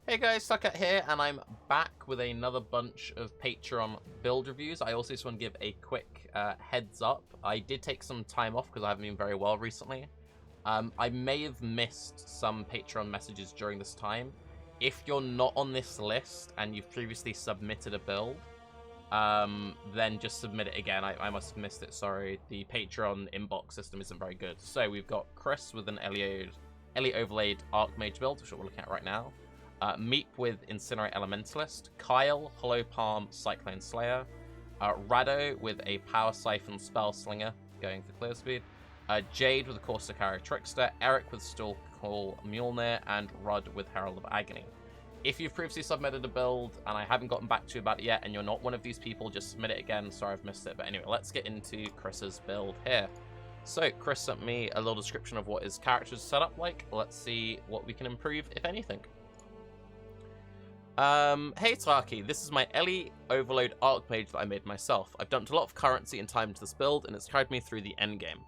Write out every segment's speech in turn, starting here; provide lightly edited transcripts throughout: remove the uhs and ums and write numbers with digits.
Hey guys, Suckat here, and I'm back with another bunch of Patreon build reviews. I also just want to give a quick heads up. I did take some time off because I haven't been very well recently. I may have missed some Patreon messages during this time. If you're not on this list and you've previously submitted a build, then just submit it again. I must have missed it, sorry. The Patreon inbox system isn't very good. So we've got Chris with an Elite Overlaid Archmage build, which we're looking at right now. Meep with Incinerate Elementalist, Kyle, Hollow Palm, Cyclone Slayer, Rado with a Power Siphon Spell Slinger, going for clear speed, Jade with a Corsicario Trickster, Eric with Stalkcall Mjolnir, and Rudd with Herald of Agony. If you've previously submitted a build and I haven't gotten back to you about it yet, and you're not one of these people, just submit it again. Sorry I've missed it, but anyway, let's get into Chris's build here. So, Chris sent me a little description of what his character's set up like. Let's see what we can improve, if anything. Hey Tarke, this is my Elite Overload Archmage that I made myself. I've dumped a lot of currency and time into this build, and it's carried me through the endgame.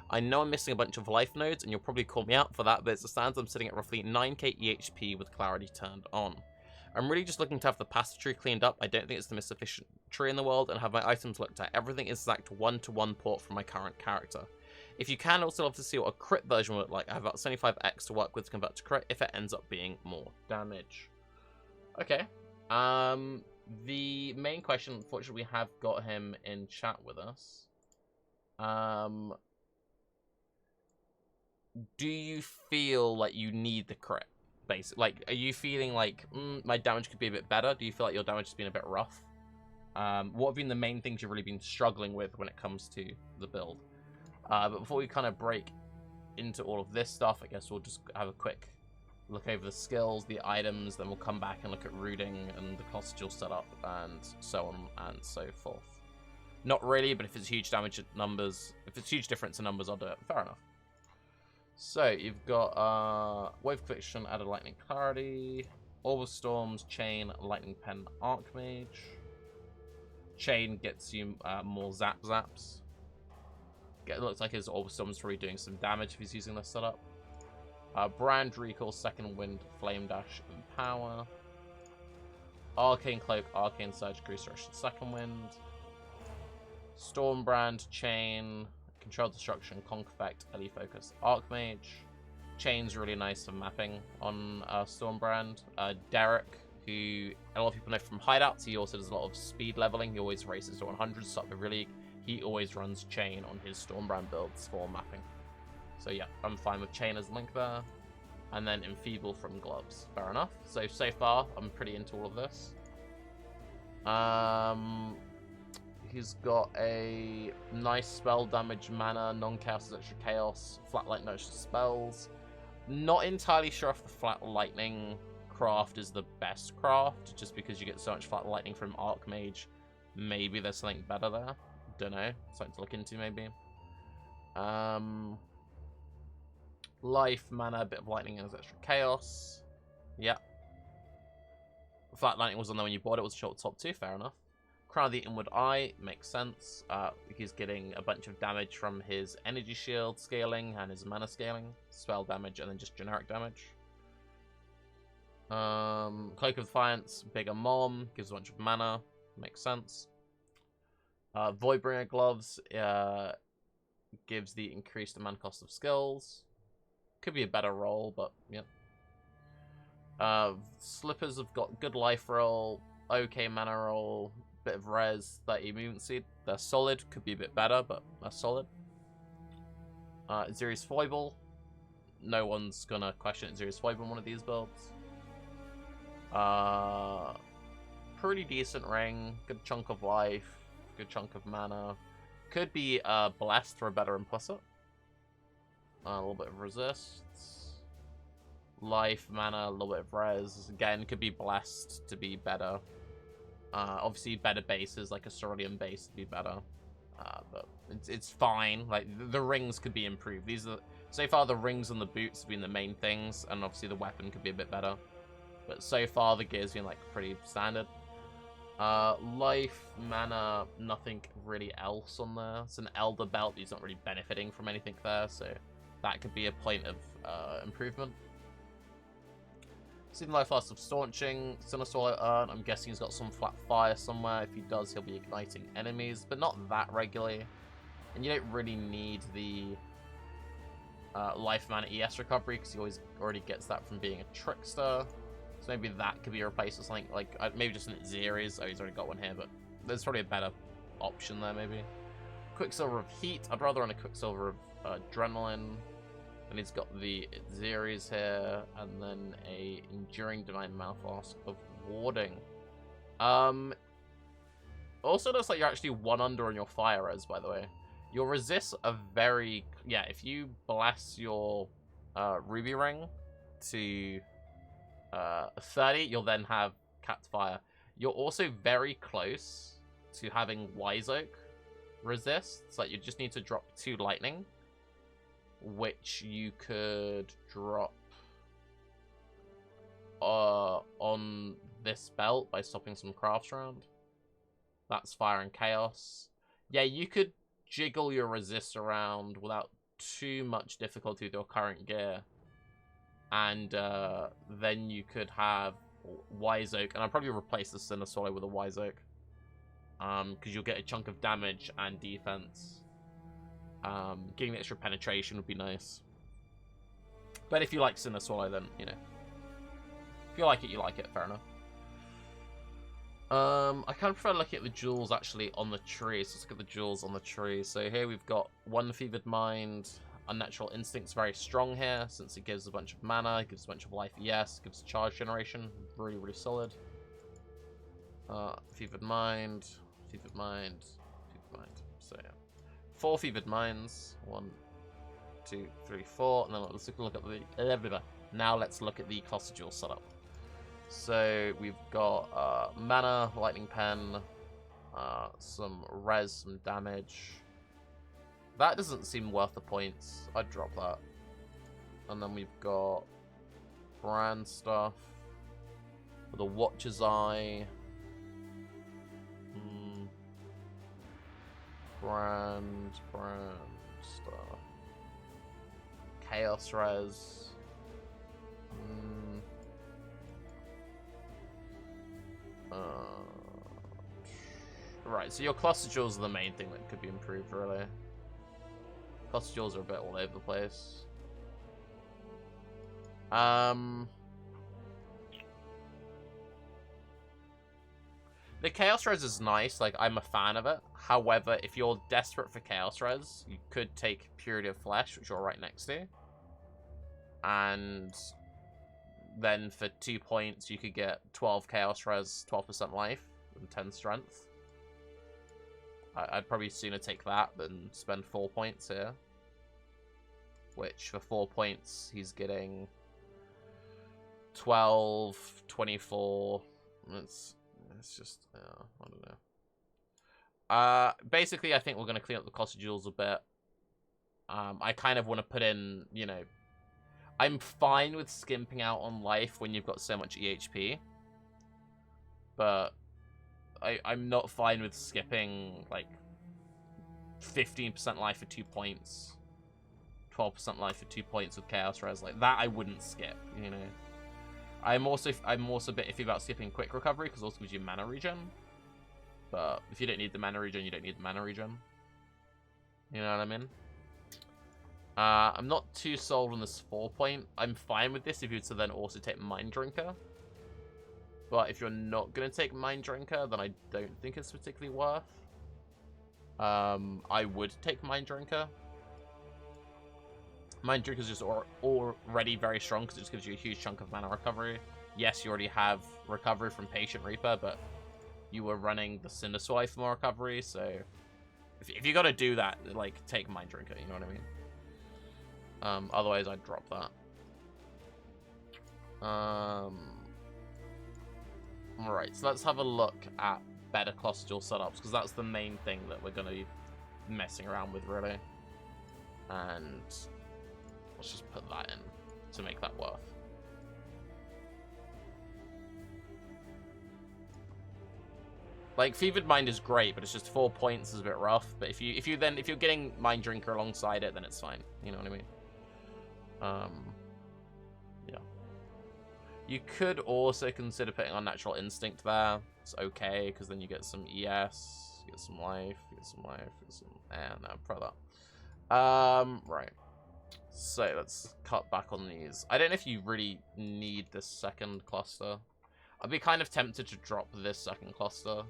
I know I'm missing a bunch of life nodes, and you'll probably call me out for that, but as it stands, I'm sitting at roughly 9k EHP with Clarity turned on. I'm really just looking to have the passive tree cleaned up. I don't think it's the most efficient tree in the world, and have my items looked at. Everything is exact one-to-one port from my current character. If you can, also love to see what a crit version would look like. I have about 75x to work with to convert to crit if it ends up being more damage. Okay. The main question, unfortunately, we have got him in chat with us. Do you feel like you need the crit? Basically, like, are you feeling like my damage could be a bit better? Do you feel like your damage has been a bit rough? What have been the main things you've really been struggling with when it comes to the build? But before we kind of break into all of this stuff, I guess we'll just have a quick look over the skills, the items, then we'll come back and look at rooting and the classical setup and so on and so forth. Not really, but if it's huge damage numbers, if it's huge difference in numbers, I'll do it. Fair enough. So you've got Wave Conviction, added Lightning Clarity, Orb of Storms, Chain, Lightning Pen, Archmage. Chain gets you more zaps. It looks like his Orb of Storms is really doing some damage if he's using this setup. Brand Recall, Second Wind, Flame Dash, and Power. Arcane Cloak, Arcane Surge, Restoration, Second Wind. Stormbrand, Chain, Control Destruction, Conk Effect, Ellie Focus, Archmage. Chain's really nice for mapping on Stormbrand. Derek, who a lot of people know from Hideouts, he also does a lot of speed leveling. He always races to 100 to start the league. He always runs Chain on his Stormbrand builds for mapping. So yeah, I'm fine with Chain as link there. And then Enfeeble from Gloves. Fair enough. So far, I'm pretty into all of this. He's got a nice spell damage mana, non-chaos extra chaos, flat light notion spells. Not entirely sure if the flat lightning craft is the best craft, just because you get so much flat lightning from Archmage. Maybe there's something better there. Don't know. Something to look into, maybe. Life, mana, a bit of lightning and extra chaos. Yeah. Flat lightning was on there when you bought it, was short top 2, fair enough. Crown of the Inward Eye, makes sense. He's getting a bunch of damage from his energy shield scaling and his mana scaling. Spell damage and then just generic damage. Cloak of Defiance, bigger mom, gives a bunch of mana, makes sense. Voidbringer Gloves gives the increased mana cost of skills. Could be a better roll, but yeah. Slippers have got good life roll, okay mana roll, bit of res, 30 movement speed. They're solid, could be a bit better, but they're solid. Azirius Foible. No one's gonna question Azirius Foible in one of these builds. Pretty decent ring, good chunk of life, good chunk of mana. Could be blessed for a better implicit. A little bit of resists. Life, mana, a little bit of res. Again, could be blessed to be better. Obviously, better bases, like a Cerulean base, would be better. But it's fine. Like, the rings could be improved. These are... So far, the rings and the boots have been the main things, and obviously the weapon could be a bit better. But so far, the gear's been, like, pretty standard. Life, mana, nothing really else on there. It's an Elder Belt, he's not really benefiting from anything there, so that could be a point of improvement. Seeing life loss of staunching, Sinistral Urn. I'm guessing he's got some flat fire somewhere. If he does, he'll be igniting enemies, but not that regularly. And you don't really need the life mana ES recovery because he already gets that from being a Trickster. So maybe that could be replaced with something like maybe just an Xeris. Oh, he's already got one here, but there's probably a better option there maybe. Quicksilver of Heat. I'd rather run a Quicksilver of Adrenaline. And he's got the Xeris here, and then a Enduring Divine Mouthwash of Warding. Also looks like you're actually 1 under on your fire res, by the way. Your resists are very... Yeah, if you bless your Ruby Ring to 30, you'll then have Cat's Fire. You're also very close to having Wise Oak resists. Like, you just need to drop 2 Lightning, which you could drop on this belt by stopping some crafts around. That's Fire and Chaos. Yeah, you could jiggle your resists around without too much difficulty with your current gear. And then you could have Wise Oak, and I'll probably replace the Sinistral with a Wise Oak. Because you'll get a chunk of damage and defense. Getting the extra penetration would be nice. But if you like Sinistral, then, you know. If you like it, you like it. Fair enough. I kind of prefer looking at the jewels actually on the tree. So let's look at the jewels on the tree. So here we've got 1 Fevered Mind. Unnatural Instinct's very strong here since it gives a bunch of mana, it gives a bunch of life, yes, gives charge generation. Really, really solid. Fevered Mind, Fevered Mind, Fevered Mind. So yeah. 4 Fevered Minds. 1, 2, 3, 4. And then let's look at the... Now let's look at the Cluster Jewel setup. So we've got mana, Lightning Pen, some res, some damage. That doesn't seem worth the points. I'd drop that. And then we've got brand stuff. The Watcher's Eye. Brand stuff. Chaos res. Right, so your cluster jewels are the main thing that could be improved, really. Cluster jewels are a bit all over the place. The Chaos Res is nice, like, I'm a fan of it. However, if you're desperate for Chaos Res, you could take Purity of Flesh, which you're right next to. And then for 2 points, you could get 12 Chaos Res, 12% life, and 10 strength. I'd probably sooner take that than spend 4 points here. Which, for 4 points, he's getting 12, 24. It's just, I don't know. Basically, I think we're going to clean up the Cluster Jewels a bit. I kind of want to put in, you know... I'm fine with skimping out on life when you've got so much EHP. But I'm not fine with skipping, like, 15% life for 2 points. 12% life for 2 points with Chaos Res. Like, that I wouldn't skip, you know. I'm also a bit iffy about skipping Quick Recovery, because it also gives you mana regen. But if you don't need the mana regen, you don't need the mana regen. You know what I mean? I'm not too sold on this 4 point. I'm fine with this if you were to then also take Mind Drinker. But if you're not going to take Mind Drinker, then I don't think it's particularly worth. I would take Mind Drinker. Mind Drinker is just already very strong because it just gives you a huge chunk of mana recovery. Yes, you already have recovery from Patient Reaper, but you were running the Sinistral for more recovery, so if you got to do that, like, take Mind Drinker, you know what I mean? Otherwise, I'd drop that. Alright, so let's have a look at better Cluster Jewel setups, because that's the main thing that we're going to be messing around with, really. And let's just put that in to make that worth. Like, Fevered Mind is great, but it's just 4 points is a bit rough. But if you're getting Mind Drinker alongside it, then it's fine. You know what I mean? Yeah. You could also consider putting on Natural Instinct there. It's okay, because then you get some ES, you get some life, you get some life, you get some... no, probably that. Right. So, let's cut back on these. I don't know if you really need this second cluster. I'd be kind of tempted to drop this second cluster.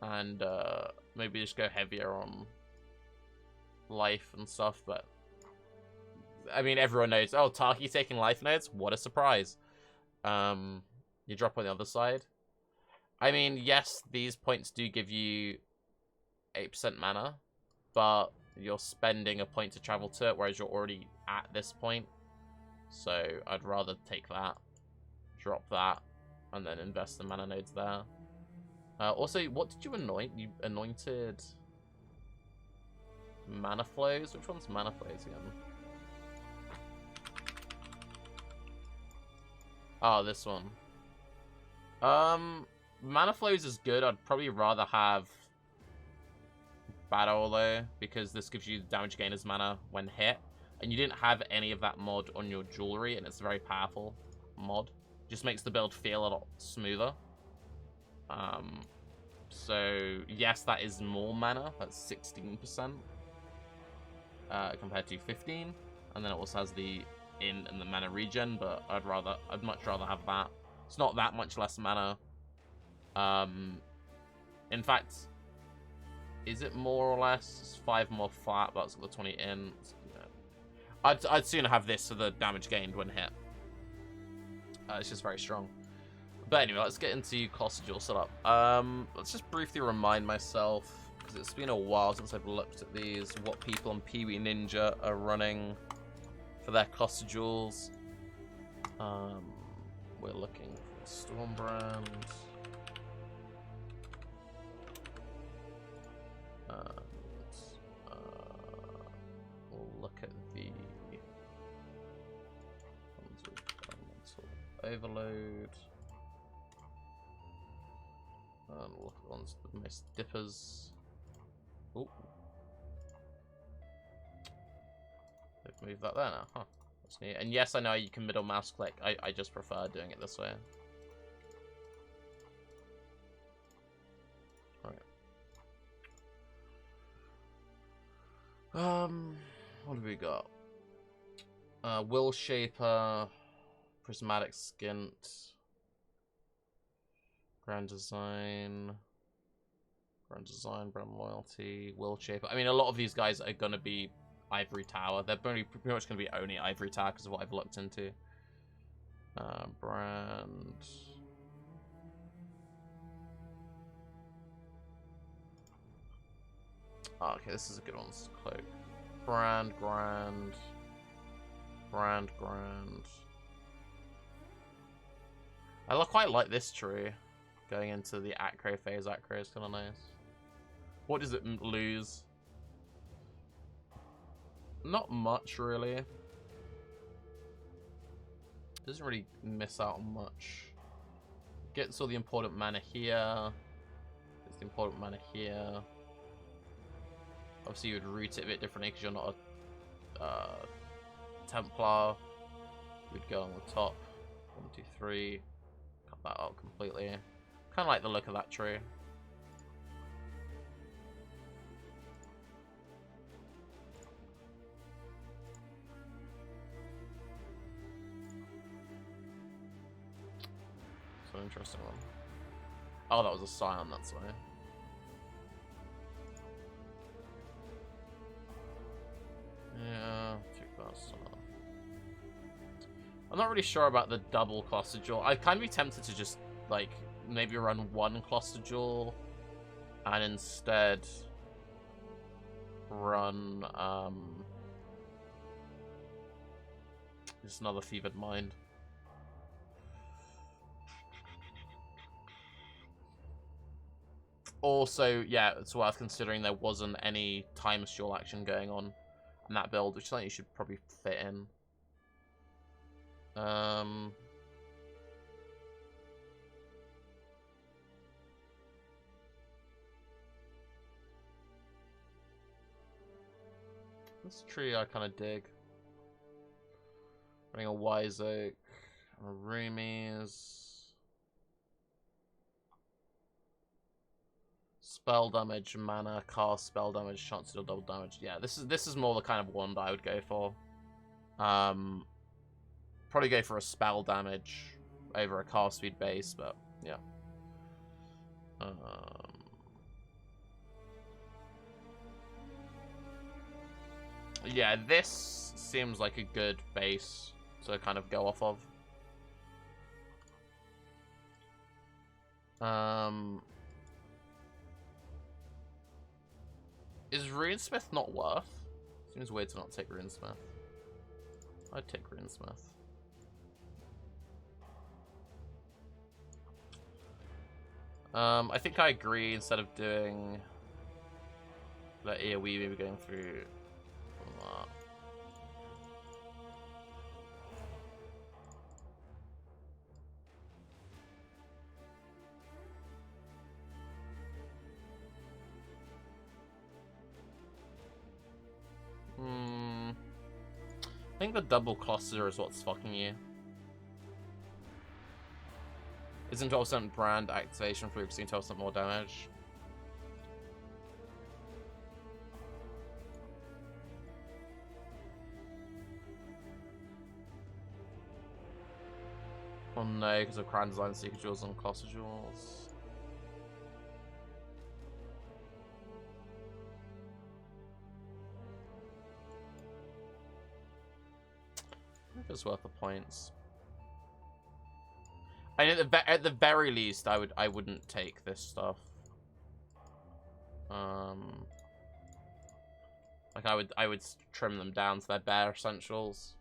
And, maybe just go heavier on life and stuff, but... I mean, everyone knows, oh, Tarke taking life nodes? What a surprise. You drop on the other side. I mean, yes, these points do give you 8% mana, but you're spending a point to travel to it, whereas you're already at this point. So I'd rather take that, drop that, and then invest the mana nodes there. Also, what did you anoint? You anointed mana flows? Which one's mana flows again? Oh, this one. Mana flows is good. I'd probably rather have battle though, because this gives you damage gain as mana when hit, and you didn't have any of that mod on your jewelry, and it's a very powerful mod. Just makes the build feel a lot smoother. So yes, that is more mana. That's 16% compared to 15, and then it also has the in and the mana regen, but I'd much rather have that. It's not that much less mana. In fact, is it more or less? It's 5 more flat, but it's got the 20 in. I'd sooner have this for the damage gained when hit. It's just very strong. But anyway, let's get into cluster jewel setup. Let's just briefly remind myself, because it's been a while since I've looked at these, what people on Pee-wee Ninja are running for their cluster jewels. We're looking for Stormbrand. We'll look at the overload. And we'll look at the ones with the most dippers. Oh. They've moved that there now, huh? That's neat. And yes, I know you can middle mouse click. I just prefer doing it this way. Right. What have we got? Will Shaper, Prismatic Skint, Brand Design, Brand Loyalty, Will Shaper. I mean, a lot of these guys are going to be Ivory Tower. They're pretty much going to be only Ivory Tower because of what I've looked into. Brand. Oh, okay, this is a good one. This is Cloak. Brand. I quite like this tree. Going into the Acro phase. Acro is kind of nice. What does it lose? Not much, really. Doesn't really miss out on much. Gets all the important mana here. Gets the important mana here. Obviously, you would route it a bit differently because you're not a Templar. You would go on the top. 1, 2, 3. Cut that out completely. Kind of like the look of that tree. So interesting one. Oh, that was a Scion, that's why. Yeah, take that Scion. I'm not really sure about the double cluster jewel. I'd kind of be tempted to just, like, maybe run one cluster jewel and instead run, just another Fevered Mind. Also, yeah, it's worth considering there wasn't any time stall action going on in that build, which is something you should probably fit in. This tree I kind of dig. Running a Wise Oak. Roomies. Spell damage, mana, cast, spell damage, chance to deal double damage. Yeah, this is more the kind of wand I would go for. Probably go for a spell damage over a cast speed base, but yeah. Yeah, this seems like a good base to kind of go off of. Is Runesmith not worth? Seems weird to not take Runesmith. I'd take Runesmith. I think I agree, instead of doing that AoE, maybe going through that. I think the double cluster is what's fucking you. Isn't 12% brand activation for 12% more damage? Oh no, because of Crown Design, Secret Jewels, and Cluster Jewels. I think it's worth the points. I mean, at the very least, I wouldn't take this stuff. Like I would trim them down to their bare essentials,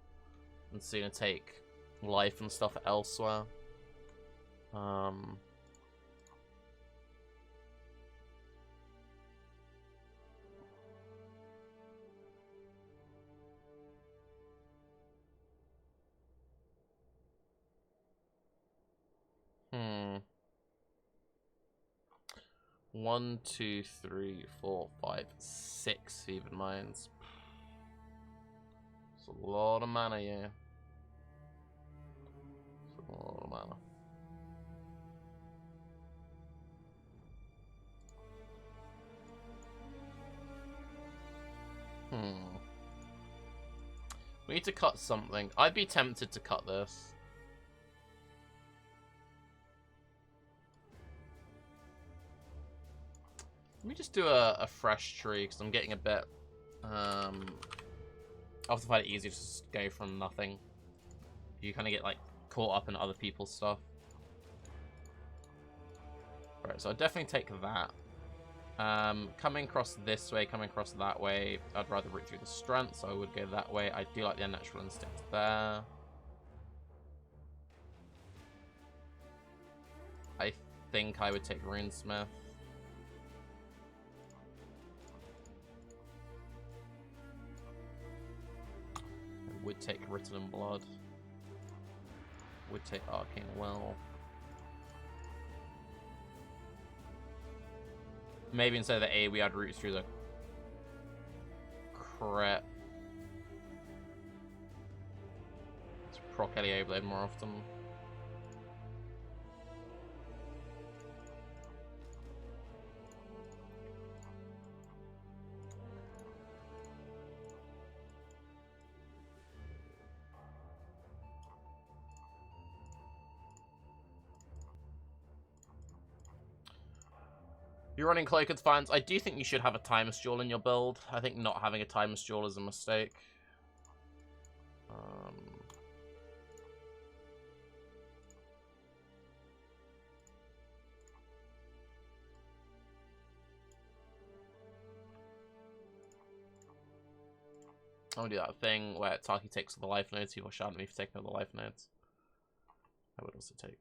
and sooner take life and stuff elsewhere. One, two, three, 4, 5, 6 even mines. It's a lot of mana, yeah. It's a lot of mana. We need to cut something. I'd be tempted to cut this. Let me just do a fresh tree, because I'm getting a bit... I often find it easier to just go from nothing. You kind of get, like, caught up in other people's stuff. Right, so I'd definitely take that. Coming across this way, coming across that way, I'd rather root through the strength, so I would go that way. I do like the unnatural instinct there. I think I would take Runesmith. Would take Written in Blood. Would take Arcane Well. Maybe instead of the AoE, I'd root through the crit. To proc Elio Blade more often. You're running Cloak of Defiance. I do think you should have a Timeless Jewel in your build. I think not having a Timeless Jewel is a mistake. I'm gonna do that thing where Tarke takes all the life nodes, people shout at me for taking all the life nodes. I would also take.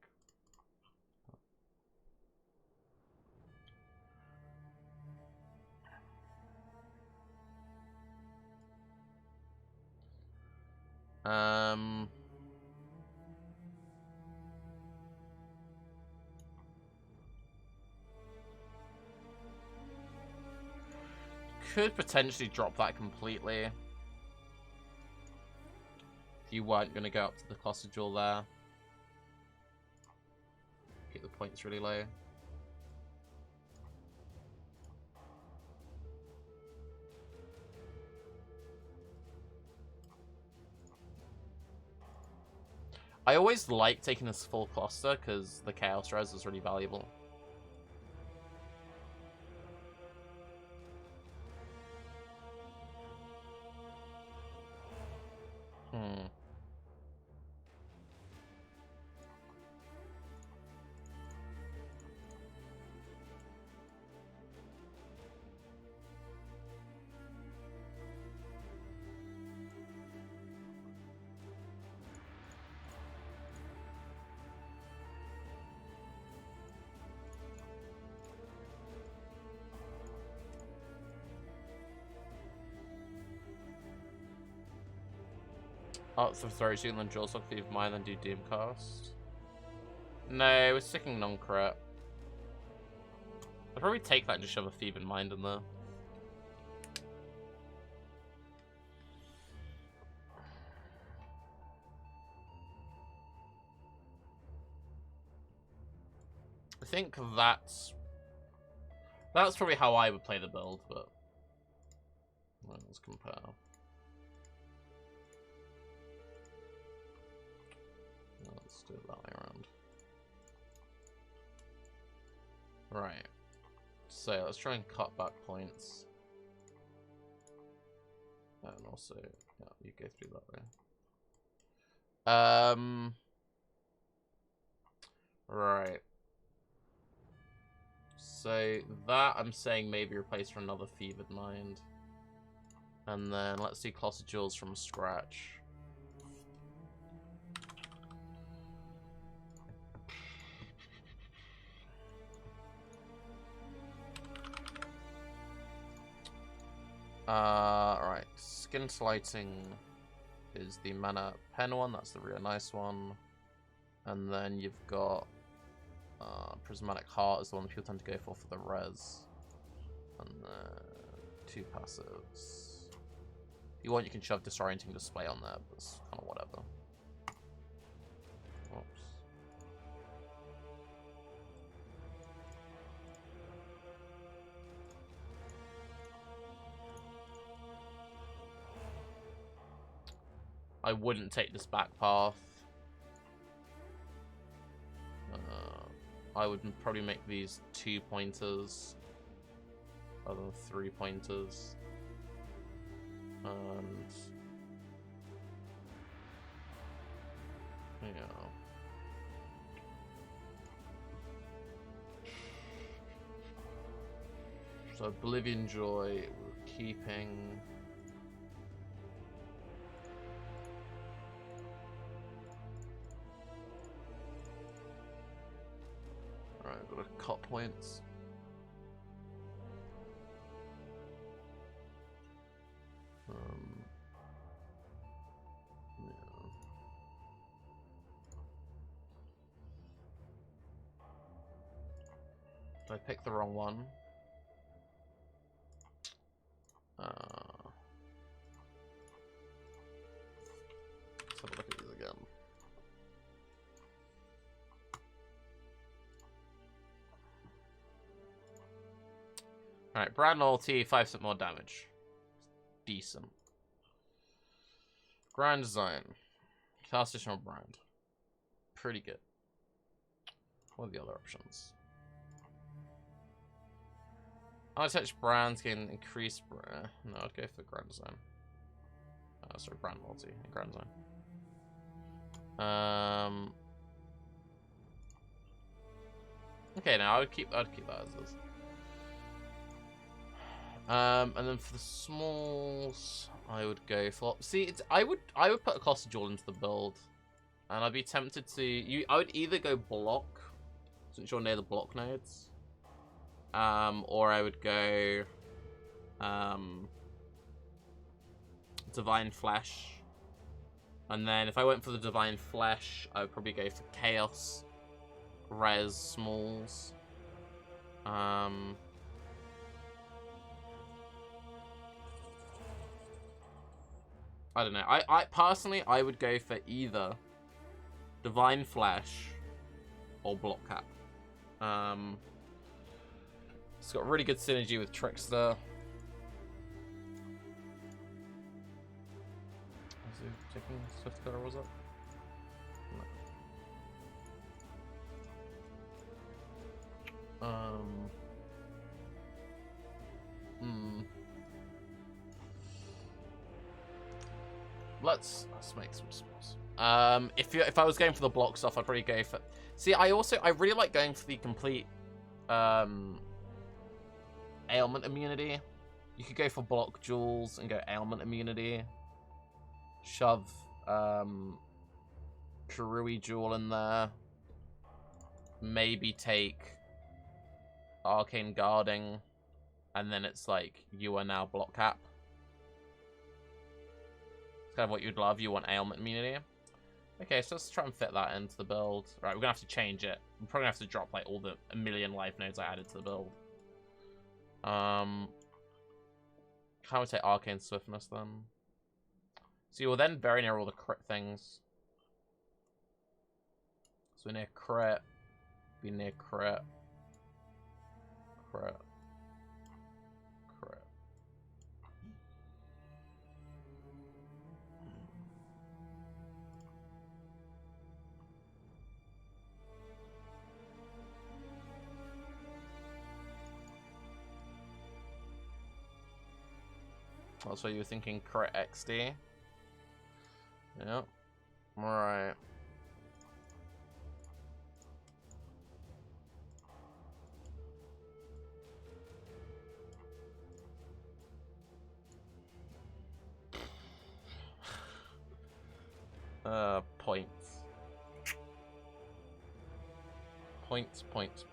Could potentially drop that completely. if you weren't going to go up to the cluster jewel there. Get the points really low. I always like taking this full cluster because the Chaos Res is really valuable. Arts of Throw Shield and Jaws of Thief Mine, then do Doomcast. No, we're sticking non-crit. I'd probably take that and just shove a Thief in Mind in there. I think that's probably how I would play the build, but let's compare. Let's do it that way around. Right. So let's try and cut back points. And also, yeah, you go through that way. Right. So that I'm saying maybe replace for another Fevered Mind. And then let's do Cluster Jewels from scratch. Right. Skin Slighting is the mana pen one. That's the real nice one. And then you've got Prismatic Heart is the one that people tend to go for the res. And then 2 passives. If you want, you can shove Disorienting Display on there, but it's kind of whatever. Oops. I wouldn't take this back path. I would probably make these 2 pointers rather than 3 pointers. And yeah. So Oblivion Joy we're keeping. Alright, got to cut points. Yeah. Did I pick the wrong one? Let's have a look at these again. Alright, Brand Loyalty, 5% more damage. Decent. Grand Design. Cast additional brand. Pretty good. What are the other options? Unattached brands can increase. No, I'd go for Grand Design. Sorry, Brand Loyalty and Grand Design. Okay, now I'd keep that as is. And then for the smalls, I would go for. See, I would put a Cluster Jewel into the build, and I'd be tempted to. I would either go block, since you're near the block nodes, or I would go Divine Flesh, and then if I went for the Divine Flesh, I would probably go for Chaos, Res, Smalls, I don't know. I personally, I would go for either Divine Flesh or Block Cap. It's got really good synergy with Trickster. Is he taking Swift Cutter was up? No. Let's make some spells. If I was going for the block stuff, I'd probably go for. See, I really like going for the complete ailment immunity. You could go for block jewels and go ailment immunity. Shove Karui jewel in there. Maybe take arcane guarding, and then it's like you are now block cap. It's kind of what you'd love. You want ailment immunity. Okay, so let's try and fit that into the build. Right, we're gonna have to change it. I'm probably gonna have to drop like all the 1,000,000 life nodes I added to the build. Can we take arcane swiftness then? So you're then very near all the crit things. So we're near crit. Be near crit. Crit. Crit. That's what you were thinking, crit XD. Yep. Alright. Points. Points.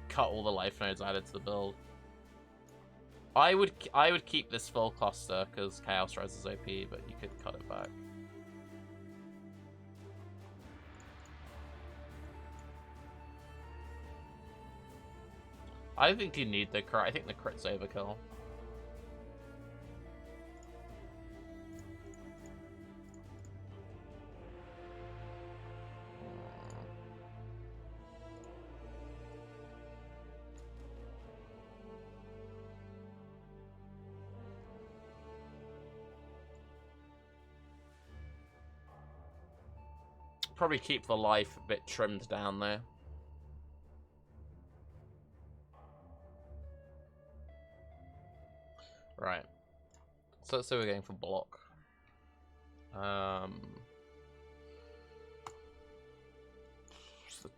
Cut all the life nodes added to the build. I would keep this full cluster because Chaos Res is OP, but you could cut it back. I don't think you need the crit. I think the crit's overkill. Probably keep the life a bit trimmed down there. Right. So let's say we're going for block. So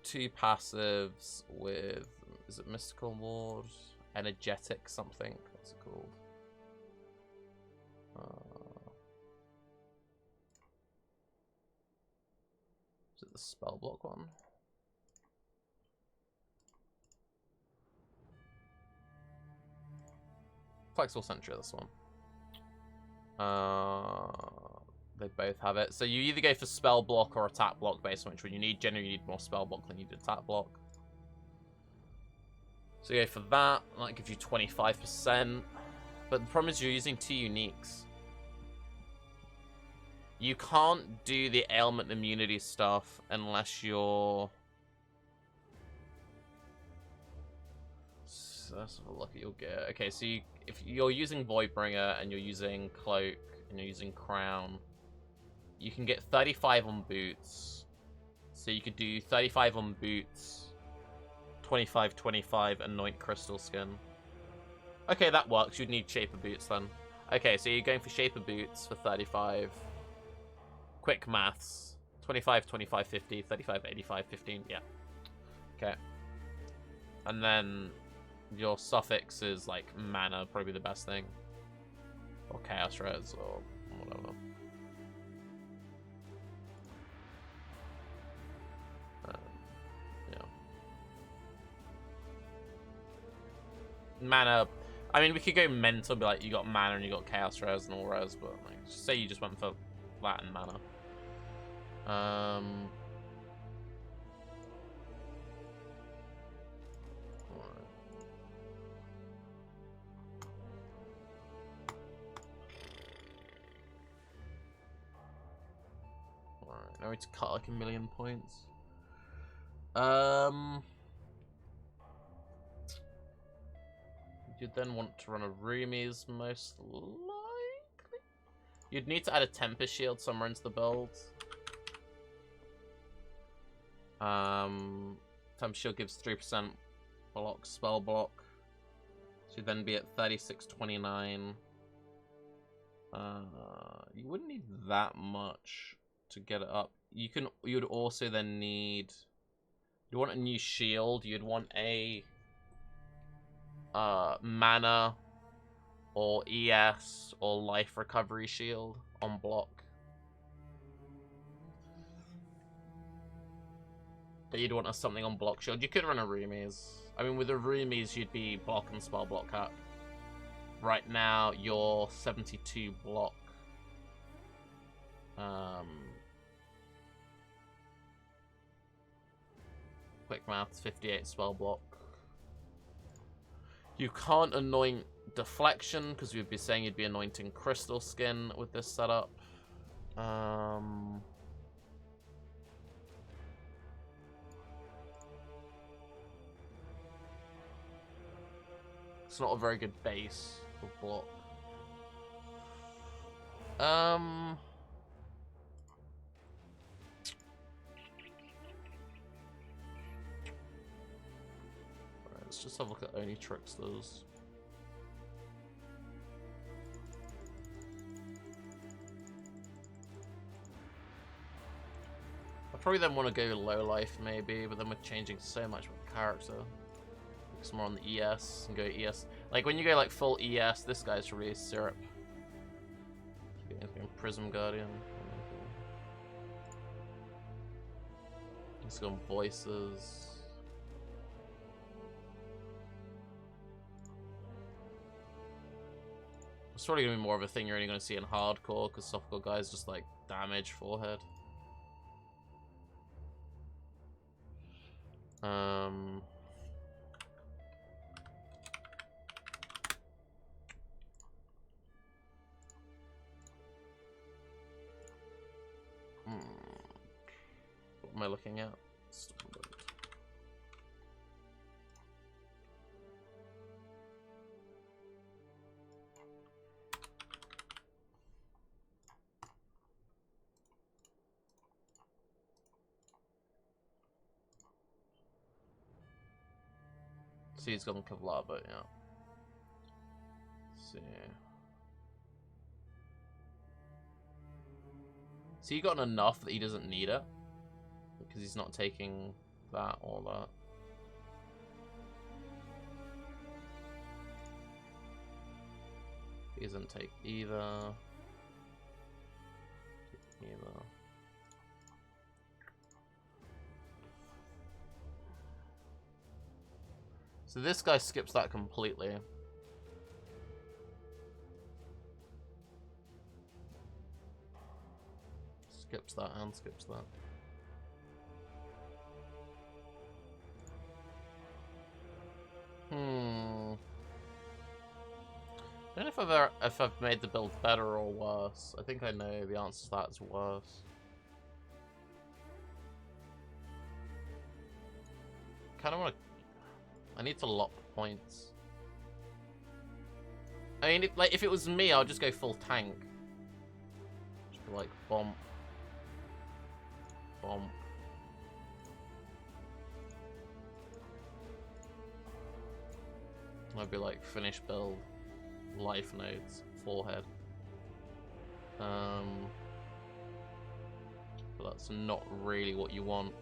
2 passives with, is it Mystical Ward? Energetic something? What's it called? Is it the spell block one? Flexible Sentry, this one. They both have it. So you either go for spell block or attack block based on which one you need. Generally, you need more spell block than you do attack block. So you go for that. That gives you 25%. But the problem is you're using 2 uniques. You can't do the ailment immunity stuff unless you're... So let's have a look at your gear. Okay, so if you're using Voidbringer and you're using Cloak and you're using Crown, you can get 35 on boots. So you could do 35 on boots, 25, Anoint Crystal Skin. Okay, that works. You'd need Shaper Boots then. Okay, so you're going for Shaper Boots for 35. Quick maths. 25, 50, 35, 85, 15. Yeah. Okay. And then your suffix is like mana, probably the best thing. Or Chaos Res or whatever. Yeah. Mana. I mean, we could go mental, be like, you got mana and you got Chaos Res and all res, but like, just say you just went for that and mana. Now we need to cut like 1,000,000 points. You'd then want to run a Roomies, most likely. You'd need to add a Tempest Shield somewhere into the build. Tempest Shield gives 3% block, spell block. So you'd then be at 3629. You wouldn't need that much to get it up. You'd also then need... You'd want a new shield. You'd want a... mana or ES or life recovery shield on block. But you'd want something on block shield. You could run a Roomies. I mean, with the Roomies, you'd be block and spell block cap. Right now, you're 72 block. Quick maths, 58 spell block. You can't anoint deflection, because we'd be saying you'd be anointing crystal skin with this setup. It's not a very good base for block. Alright, let's just have a look at only Tricksters. I probably then want to go low life maybe, but then we're changing so much with the character. Focus more on the ES and go ES. Like when you go like full ES, this guy's really syrup. Anything Prism Guardian. Let's go on voices. It's probably gonna be more of a thing you're only gonna see in hardcore, because softcore guys just like damage forehead. What am I looking at? Stormbrand. See, he's gone Kevlar, but yeah. Let's see. So he got enough that he doesn't need it, because he's not taking that or that. He doesn't take either. Either. So this guy skips that completely. Skips that and skips that. I don't know if I've made the build better or worse. I think I know the answer to that is worse. Kind of want to. I need to lock points. I mean, if it was me, I'd just go full tank. Just like bomb. Bomb. I'd be like finish build, life nodes, forehead. But that's not really what you want.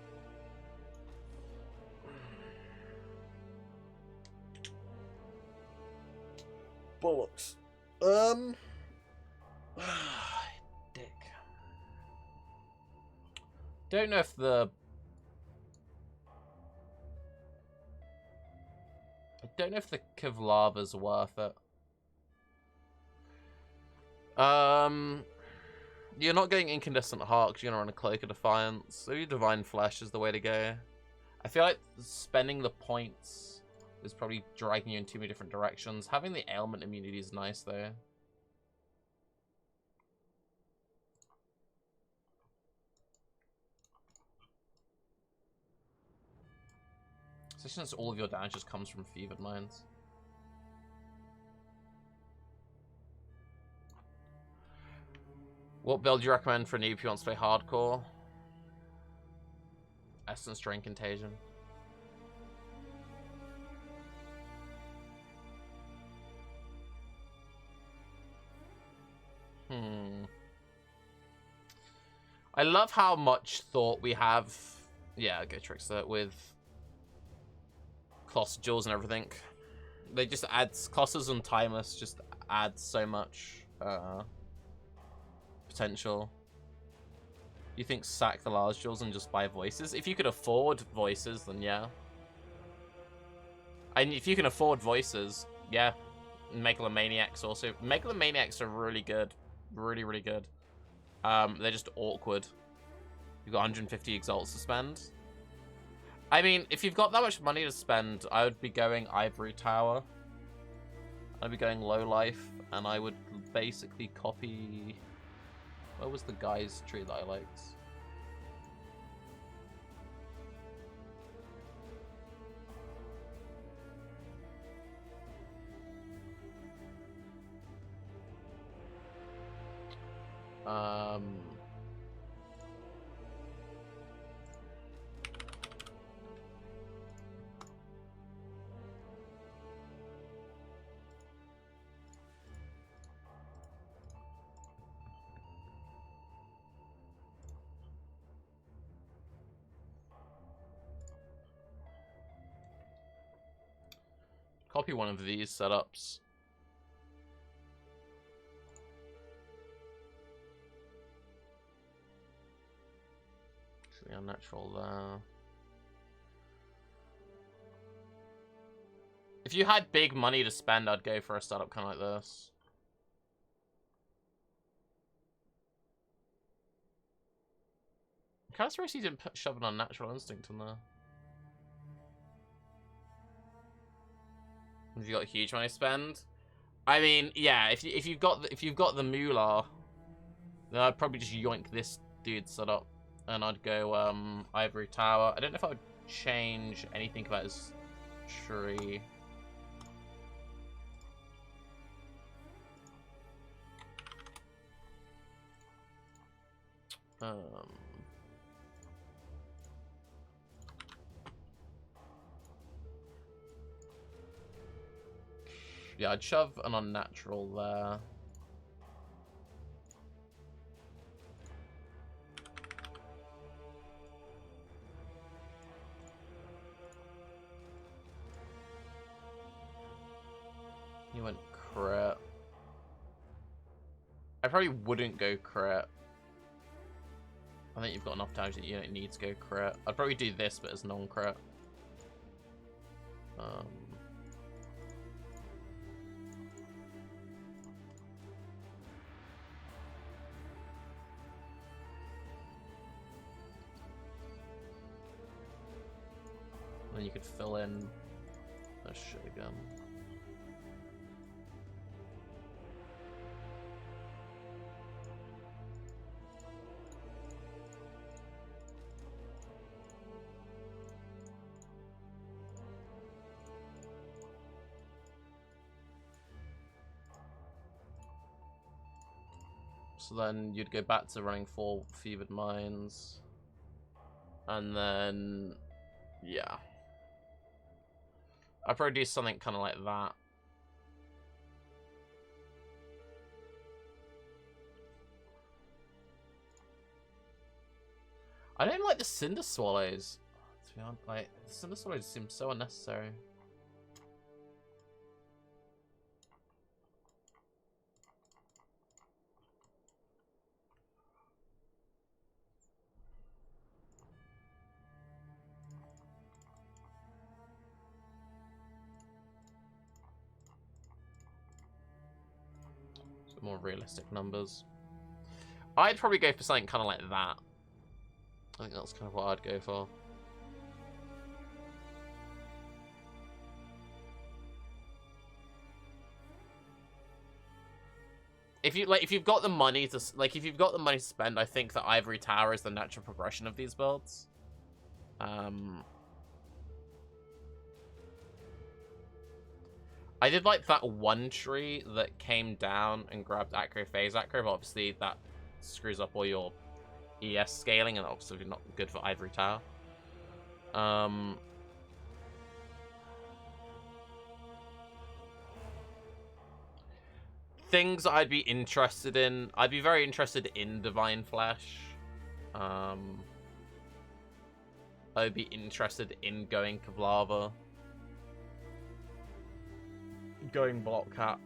Bollocks. Dick. Don't know if the... I don't know if the Kevlar's worth it. You're not going Incandescent Heart because you're going to run a Cloak of Defiance. So your Divine Flesh is the way to go. I feel like spending the points is probably dragging you in too many different directions. Having the ailment immunity is nice though. Since all of your damage just comes from Fevered Minds. What build do you recommend for a noob who wants to play hardcore? Essence Drain Contagion. I love how much thought we have. Yeah, go Trickster with Colossal Jewels and everything. They just add Colossus and Timeless just add so much potential. You think sack the large jewels and just buy voices? If you could afford voices, then yeah. And if you can afford voices, yeah. Megalomaniacs also. Megalomaniacs are really good. Really, really good. They're just awkward. You've got 150 exalts to spend. I mean, if you've got that much money to spend, I would be going Ivory Tower. I'd be going Low Life, and I would basically copy... What was the guy's tree that I liked? Copy one of these setups. Actually, unnatural there. If you had big money to spend, I'd go for a setup kind of like this. I'm kind of surprised he didn't shove an Unnatural Instinct in there. Have you got huge money to spend? I mean, yeah. If you've got the moolah, then I'd probably just yoink this dude's setup, and I'd go Ivory Tower. I don't know if I would change anything about his tree. Yeah, I'd shove an Unnatural there. He went crit. I probably wouldn't go crit. I think you've got enough damage that you don't need to go crit. I'd probably do this, but as non-crit. Then you could fill in this shit again. So then you'd go back to running 4 Fevered Minds. And then, yeah. I'd probably do something kind of like that. I don't like the Cinder Swallows. To be honest, like, the Cinder Swallows seem so unnecessary. More realistic numbers. I'd probably go for something kind of like that. I think that's kind of what I'd go for. If you've got the money to spend, I think that Ivory Tower is the natural progression of these builds. I did like that one tree that came down and grabbed Acro Phase Acro, but obviously that screws up all your ES scaling and obviously not good for Ivory Tower. Things I'd be interested in. I'd be very interested in Divine Flesh. I'd be interested in going Kevlava. Going Block Cap.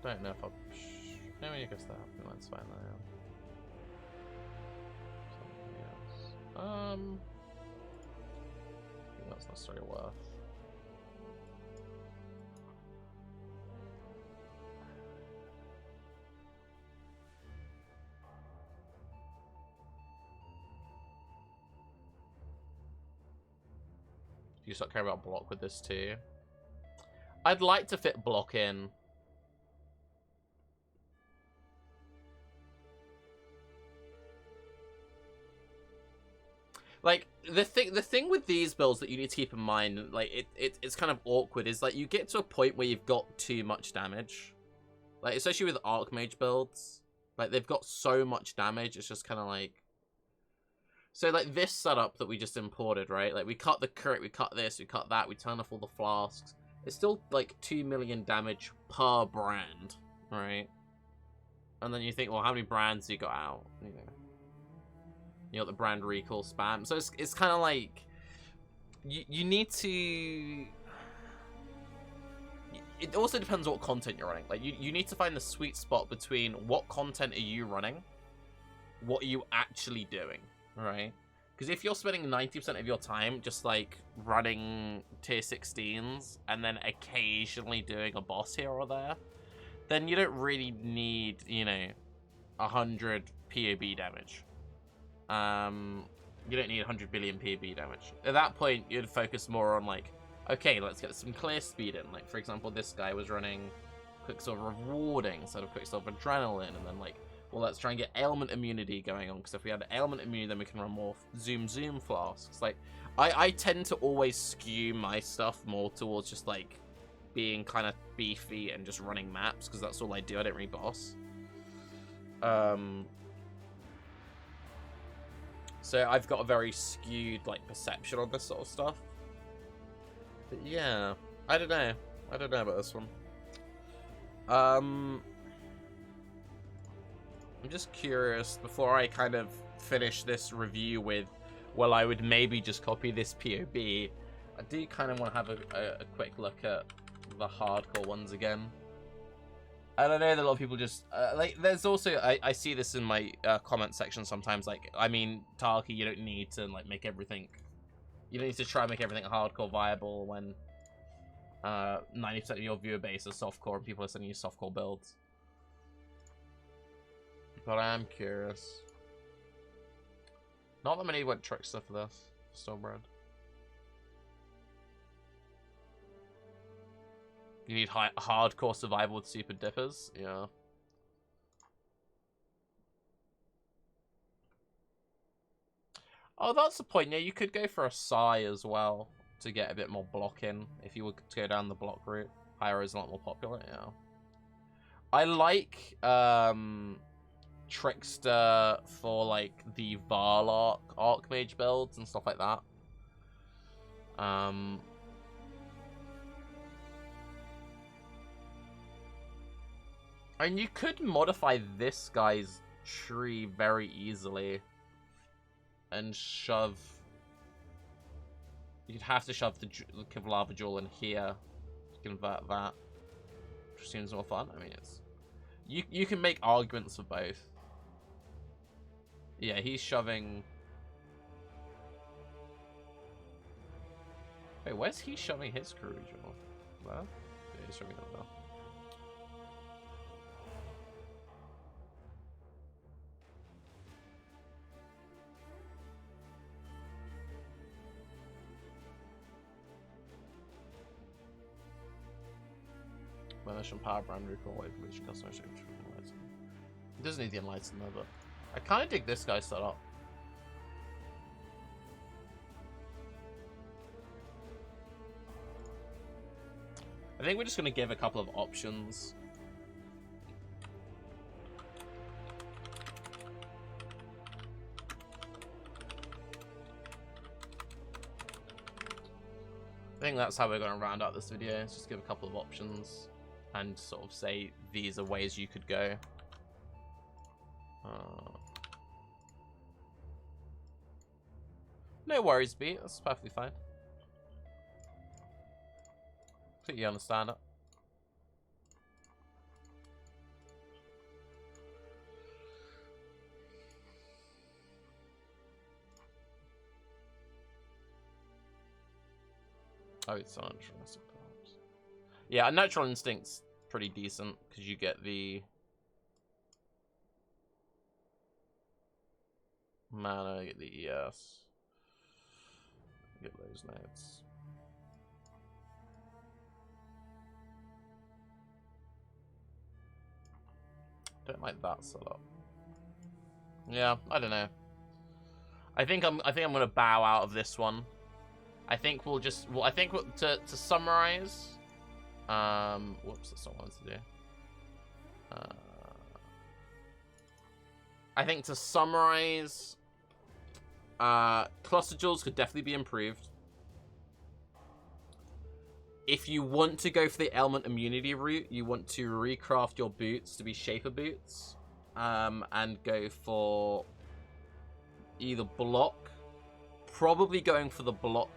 Don't know if I'll... No, I guess that happened. That's fine now. I think that's necessarily worth. Do you start caring about block with this too? I'd like to fit block in. Like, the thing with these builds that you need to keep in mind, like, it's kind of awkward, is, like, you get to a point where you've got too much damage. Like, especially with Archmage builds. Like, they've got so much damage, it's just kind of like... So, like, this setup that we just imported, right? Like, we cut the crit, we cut this, we cut that, we turn off all the flasks. It's still, like, 2 million damage per brand, right? And then you think, well, how many brands you got out? You know. You got the brand recall spam. So it's kind of like... You need to... It also depends what content you're running. Like, you need to find the sweet spot between what content are you running, what are you actually doing, right? Because if you're spending 90% of your time just, like, running tier 16s and then occasionally doing a boss here or there, then you don't really need, you know, 100 POB damage. You don't need 100 billion POB damage. At that point, you'd focus more on, like, okay, let's get some clear speed in. Like, for example, this guy was running Quicksilver of Warding instead of Quicksilver Adrenaline, and then, like, well, let's try and get ailment immunity going on, because if we had ailment immunity, then we can run more Zoom flasks. Like, I tend to always skew my stuff more towards just, like, being kind of beefy and just running maps, because that's all I do. I don't really boss. So I've got a very skewed, like, perception on this sort of stuff. But yeah, I don't know. I don't know about this one. I'm just curious, before I kind of finish this review with, well, I would maybe just copy this POB, I do kind of want to have a quick look at the hardcore ones again. And I know that a lot of people just, like, there's also, I see this in my comment section sometimes, like, I mean, Tarke, you don't need to, like, make everything, you don't need to try and make everything hardcore viable when 90% of your viewer base is softcore and people are sending you softcore builds. But I am curious. Not that many went Trickster for this, Stormbrand. You need hardcore survival with super dippers? Yeah. Oh, that's the point. Yeah, you could go for a Psy as well to get a bit more block in if you were to go down the block route. Pyro is a lot more popular, yeah. I like Trickster for, like, the Varlock Archmage builds and stuff like that. And you could modify this guy's tree very easily and shove... You'd have to shove the Kevlava Jewel in here to convert that, which seems more fun. I mean, it's... You can make arguments for both. Yeah, he's shoving... Wait, where's he shoving his Kuru Jewel? There? Yeah, he's shoving it there. Manage power brand recall which customers doesn't need the Enlighten though, but I kind of dig this guy's setup. I think we're just going to give a couple of options. I think that's how we're going to round out this video. Is just give a couple of options and sort of say these are ways you could go. No worries, B. That's perfectly fine. Completely understand it. Oh, it's unnatural instinct, perhaps. Yeah, a natural instinct's pretty decent because you get the mana, you get the ES, you get those notes. Don't like that setup. Yeah, I don't know. I think I'm gonna bow out of this one. I think we'll just to summarize. Whoops, that's not what I wanted to do. I think to summarize, cluster jewels could definitely be improved. If you want to go for the element immunity route, you want to recraft your boots to be shaper boots, and go for either block, probably going for the block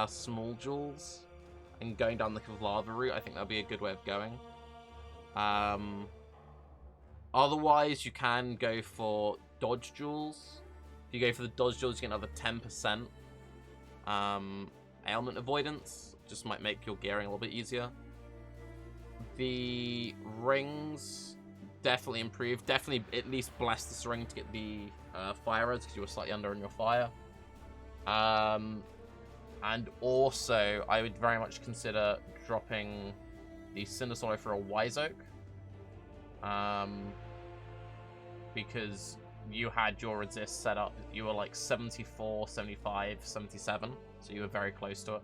small jewels, and going down the lava route. I think that'd be a good way of going. Otherwise, you can go for dodge jewels. If you go for the dodge jewels, you get another 10% ailment avoidance. Just might make your gearing a little bit easier. The rings definitely improved. Definitely at least bless this ring to get the fire rods because you were slightly under in your fire. And also, I would very much consider dropping the Cinder Swallow for a Wise Oak. Because you had your resist set up. You were like 74, 75, 77. So you were very close to it.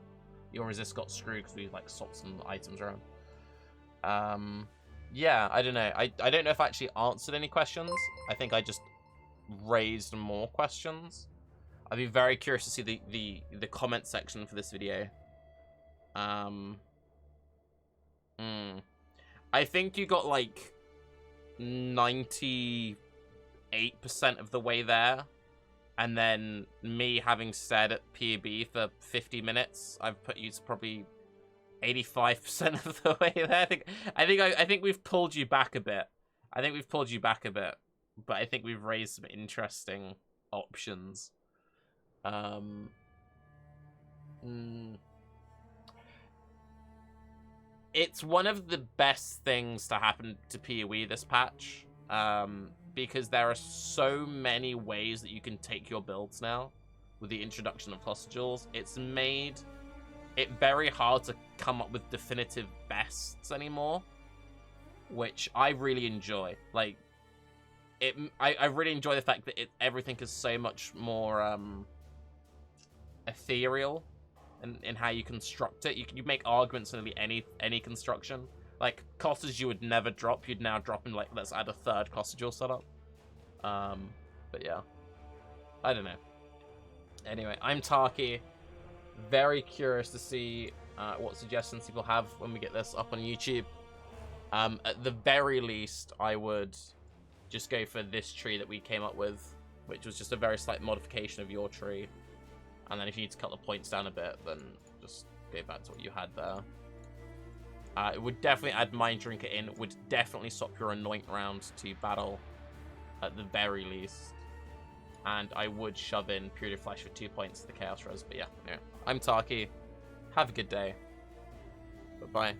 Your resist got screwed because we like swapped some items around. Yeah, I don't know. I don't know if I actually answered any questions. I think I just raised more questions. I'd be very curious to see the comment section for this video. I think you got like 98% of the way there. And then me having said at PB for 50 minutes, I've put you to probably 85% of the way there. I think we've pulled you back a bit. But I think we've raised some interesting options. It's one of the best things to happen to PoE this patch. Because there are so many ways that you can take your builds now with the introduction of cluster jewels. It's made it very hard to come up with definitive bests anymore, which I really enjoy. Like, I really enjoy the fact that everything is so much more ethereal in how you construct it. You make arguments in nearly any construction. Like, clusters you would never drop, you'd now drop in, like, let's add a third cluster jewel setup. But yeah. I don't know. Anyway, I'm Tarke. Very curious to see what suggestions people have when we get this up on YouTube. At the very least, I would just go for this tree that we came up with, which was just a very slight modification of your tree. And then if you need to cut the points down a bit, then just go back to what you had there. It would definitely add Mind Drinker in. Would definitely swap your Anoint round to battle at the very least. And I would shove in Period of Flash for 2 points to the Chaos Res. But yeah, anyway, I'm Tarke. Have a good day. Bye-bye.